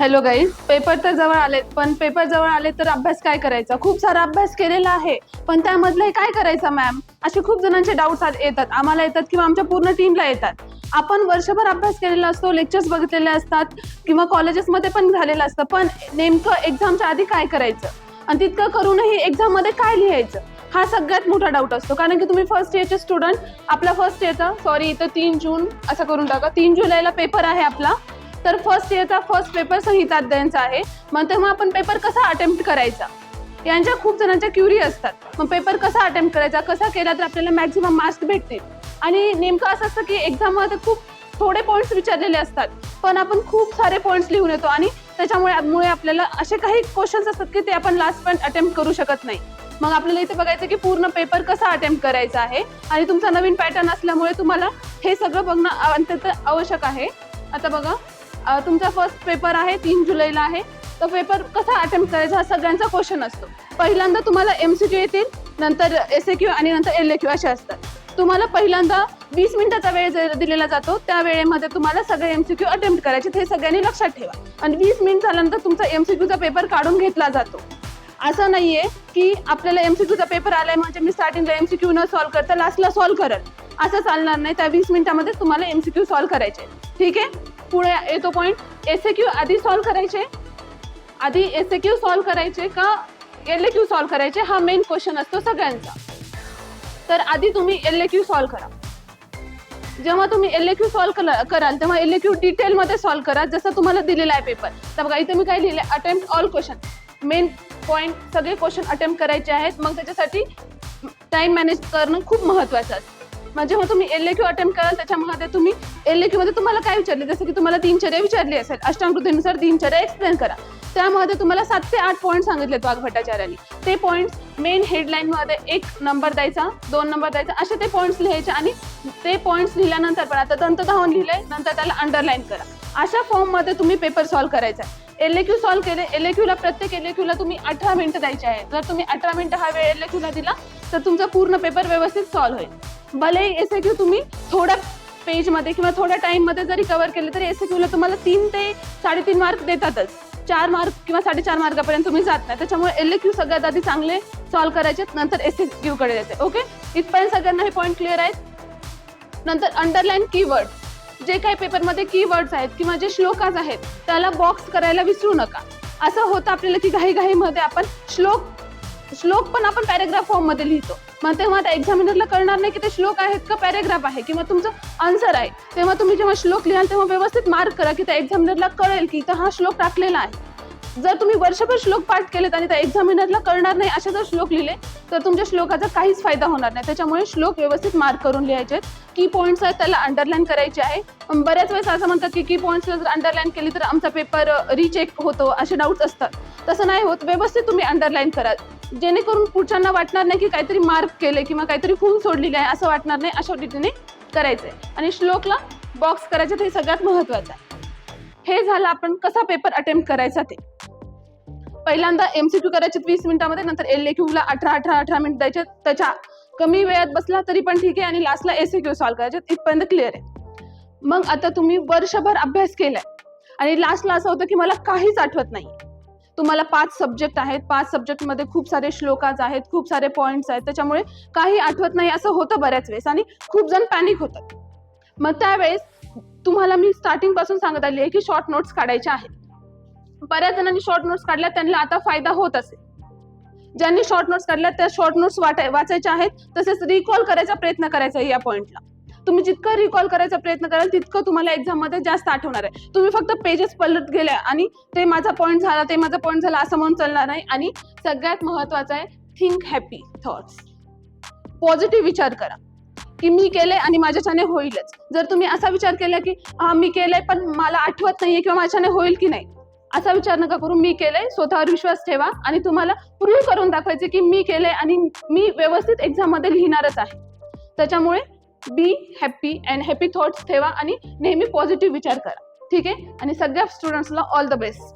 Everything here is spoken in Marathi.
हॅलो गाईज, पेपर तर जवळ आलेत, पण पेपर जवळ आले तर अभ्यास काय करायचा? खूप सारा अभ्यास केलेला आहे, पण त्यामधलं काय करायचं मॅम? असे खूप जणांचे डाऊट्स येतात, आम्हाला येतात किंवा आमच्या पूर्ण टीमला येतात. आपण वर्षभर अभ्यास केलेला असतो, लेक्चर्स बघितलेले असतात किंवा कॉलेजेसमध्ये पण झालेलं असतं, पण नेमकं एक्झामच्या आधी काय करायचं आणि तितकं करूनही एक्झाममध्ये काय लिहायचं, हा सगळ्यात मोठा डाऊट असतो. कारण की तुम्ही फर्स्ट इयरचे स्टुडंट, आपला फर्स्ट इयरचा इथं 3 जून असं करून टाका, 3 जुलैला पेपर आहे आपला. तर फर्स्ट इयरचा फर्स्ट पेपर संहिता अध्ययनचा आहे. मग तेव्हा आपण पेपर कसा अटेम्प्ट करायचा, यांच्या खूप जणांच्या क्युरी असतात. मग पेपर कसा अटेम्प्ट करायचा, कसा केला तर आपल्याला मॅक्झिमम मार्क्स भेटतील. आणि नेमकं असं असतं की एक्झाममध्ये खूप थोडे पॉईंट्स विचारलेले असतात, पण आपण खूप सारे पॉईंट्स लिहून येतो आणि त्याच्यामुळे आपल्याला असे काही क्वेश्चन्स असतात की ते आपण लास्ट पण अटेम्प्ट करू शकत नाही. मग आपल्याला इथे बघायचं की पूर्ण पेपर कसा अटेम्प्ट करायचा आहे आणि तुमचा नवीन पॅटर्न असल्यामुळे तुम्हाला हे सगळं बघणं अत्यंत आवश्यक आहे. आता बघा, तुमचा फर्स्ट पेपर आहे 3 जुलैला आहे. तो पेपर कसा अटेम्प्ट करायचा हा सगळ्यांचा क्वेश्चन असतो. पहिल्यांदा तुम्हाला MCQ येतील, नंतर SAQ आणि नंतर LAQ असे असतात. तुम्हाला पहिल्यांदा 20 मिनिटाचा वेळ दिलेला जातो, त्या वेळेमध्ये तुम्हाला सगळे MCQ अटेम्प्ट करायचे, हे सगळ्यांनी लक्षात ठेवा. आणि 20 मिनिट झाल्यानंतर तुमचा MCQचा पेपर काढून घेतला जातो. असं नाहीये की आपल्याला MCQचा पेपर आलाय म्हणजे मी स्टार्टिंगला MCQ न सॉल्व्ह करता लास्टला सॉल्व्ह करत, असं चालणार नाही. त्या 20 मिनिटामध्ये तुम्हाला MCQ सॉल्व्ह करायचे, ठीक आहे. पुढे येतो पॉईंट, SAQ आधी सॉल्व्ह करायचे, का LAQ सॉल्व्ह करायचे, हा मेन क्वेश्चन असतो सगळ्यांचा. तर आधी तुम्ही LAQ सॉल्व्ह करा. जेव्हा तुम्ही LAQ सॉल्व्ह कराल तेव्हा LAQ डिटेलमध्ये सॉल्व्ह करा, जसं तुम्हाला दिलेला आहे पेपर. तर बघा इथे मी काय लिहिलंय, attempt all question. Main point, सगळे क्वेश्चन अटेम्प्ट करायचे आहेत. मग त्याच्यासाठी टाइम मॅनेज करणं खूप महत्त्वाचं असतं. मग जेव्हा तुम्ही LAQ अटेम्प्ट कराल त्याच्यामध्ये तुम्ही LAQ मध्ये तुम्हाला काय विचारले, जसं की तुम्हाला दिनचर्या विचारली असेल, अष्टांगकृतीनुसार दिनचर्या एक्सप्लेन करा. त्यामध्ये तुम्हाला 7 ते 8 पॉईंट सांगितलेत वाघभट्टाचार्यांनी. ते पॉईंट्स मेन हेडलाईन मध्ये 1 नंबर द्यायचा, 2 नंबर द्यायचा, असे ते पॉईंट्स लिहायचे. आणि ते पॉईंट्स लिहिल्यानंतर पण आता दंतधावन लिहिलंय, नंतर त्याला अंडरलाईन करा. अशा फॉर्म मध्ये तुम्ही पेपर सॉल्व्ह करायचा. LAQ सॉल्व्ह केले, LAQला प्रत्येक LAQला तुम्ही 18 मिनिटं द्यायचे आहे. जर तुम्ही 18 मिनिटं हा वेळ LAQला दिला तर तुमचा पूर्ण पेपर व्यवस्थित सॉल्व्ह होईल. भले SAQ तुम्ही थोड्या पेजमध्ये किंवा थोड्या टाइममध्ये जरी कव्हर केले तरी SAQला तुम्हाला 3 ते 3.5 मार्क देतातच. 4 मार्क किंवा 4.5 मार्कापर्यंत तुम्ही जात नाही. त्याच्यामुळे LAQ सगळ्यात आधी चांगले सॉल्व्ह करायचे, नंतर SAQ कडे जायचे. ओके, इथपर्यंत सगळ्यांना हे पॉईंट क्लिअर आहेत. नंतर अंडरलाईन कीवर्ड, जे काही पेपरमध्ये कीवर्ड्स आहेत किंवा जे श्लोकाज आहेत त्याला बॉक्स करायला विसरू नका. असं होतं आपल्याला की घाईमध्ये आपण श्लोक पण आपण पॅरेग्राफ फॉर्म मध्ये लिहितो. मग तेव्हा त्या एक्झामिनरला कळणार नाही की ते श्लोक आहेत का पॅरेग्राफ आहे किंवा तुमचं आन्सर आहे. तेव्हा तुम्ही जेव्हा श्लोक लिहाल तेव्हा व्यवस्थित मार्क करा की त्या एक्झामिनरला कळेल की इथं हा श्लोक टाकलेला आहे. जर तुम्ही वर्षभर श्लोक पाठ केलेत आणि त्या एक्झामिनरला कळणार नाही असे जर श्लोक लिहिले तर तुमच्या श्लोकाचा काहीच फायदा होणार नाही. त्याच्यामुळे श्लोक व्यवस्थित मार्क करून लिहायचे. की पॉईंट्स आहेत त्याला अंडरलाईन करायचे आहे. बऱ्याच वेळेस असं म्हणतात की पॉईंट्स जर अंडरलाईन केली तर आमचा पेपर रिचेक होतो, असे डाऊट्स असतात. तसं नाही होत, व्यवस्थित तुम्ही अंडरलाईन करा, जेणेकरून पुढच्यांना वाटणार नाही की काहीतरी मार्क केले किंवा काहीतरी फुल सोडलेले आहे असं वाटणार नाही. अशा रीतीने करायचंय आणि श्लोकला बॉक्स करायचं, हे सगळ्यात महत्वाचं आहे. हे झालं आपण कसा पेपर अटेम्प्ट करायचा ते. पहिल्यांदा MCQ करायचे 20 मिनिटांमध्ये, नंतर LAQला 18 मिनिट द्यायचे. त्याच्या कमी वेळात बसला तरी पण ठीक आहे आणि लास्टला SAQ सॉल्व्ह करायचे. इथपर्यंत क्लिअर आहे. मग आता तुम्ही वर्षभर अभ्यास केलाय आणि लास्टला असं होतं की मला काहीच आठवत नाही. तुम्हाला 5 सब्जेक्ट आहेत, 5 सब्जेक्टमध्ये खूप सारे श्लोकाज आहेत, खूप सारे पॉईंट्स आहेत, त्याच्यामुळे काही आठवत नाही असं होतं बऱ्याच वेळेस आणि खूप जण पॅनिक होतात. मग त्यावेळेस तुम्हाला मी स्टार्टिंग पासून सांगत आली आहे की शॉर्ट नोट्स काढायच्या आहेत. बऱ्याच जणांनी शॉर्ट नोट्स काढल्या, त्यांना आता फायदा होत असेल. ज्यांनी शॉर्ट नोट्स काढल्या त्या शॉर्ट नोट्स वाचायच्या आहेत, तसेच रिकॉल करायचा प्रयत्न करायचा. या पॉईंटला तुम्ही जितकं रिकॉल करायचा प्रयत्न कराल तितकं तुम्हाला एक्झाम मध्ये जास्त आठवणार आहे. तुम्ही फक्त पेजेस पलट गेल्या आणि ते माझा पॉईंट झाला असं म्हणून चालणार नाही. आणि सगळ्यात महत्वाचं आहे, थिंक हॅपी थॉट्स. पॉझिटिव्ह विचार करा की मी केलंय आणि माझ्याच्याने होईलच. जर तुम्ही असा विचार केला की हा मी केलंय पण मला आठवत नाहीये किंवा माझ्याने होईल की नाही, असा विचार नका करू. मी केलंय, स्वतःवर विश्वास ठेवा आणि तुम्हाला प्रूव्ह करून दाखवायचे की मी केलंय आणि मी व्यवस्थित एक्झाम मध्ये लिहिणारच आहे. त्याच्यामुळे be happy and happy thoughts ठेवा आणि नेहमी पॉझिटिव्ह विचार करा, ठीक आहे. आणि सगळ्या स्टुडंट्सला ऑल द बेस्ट.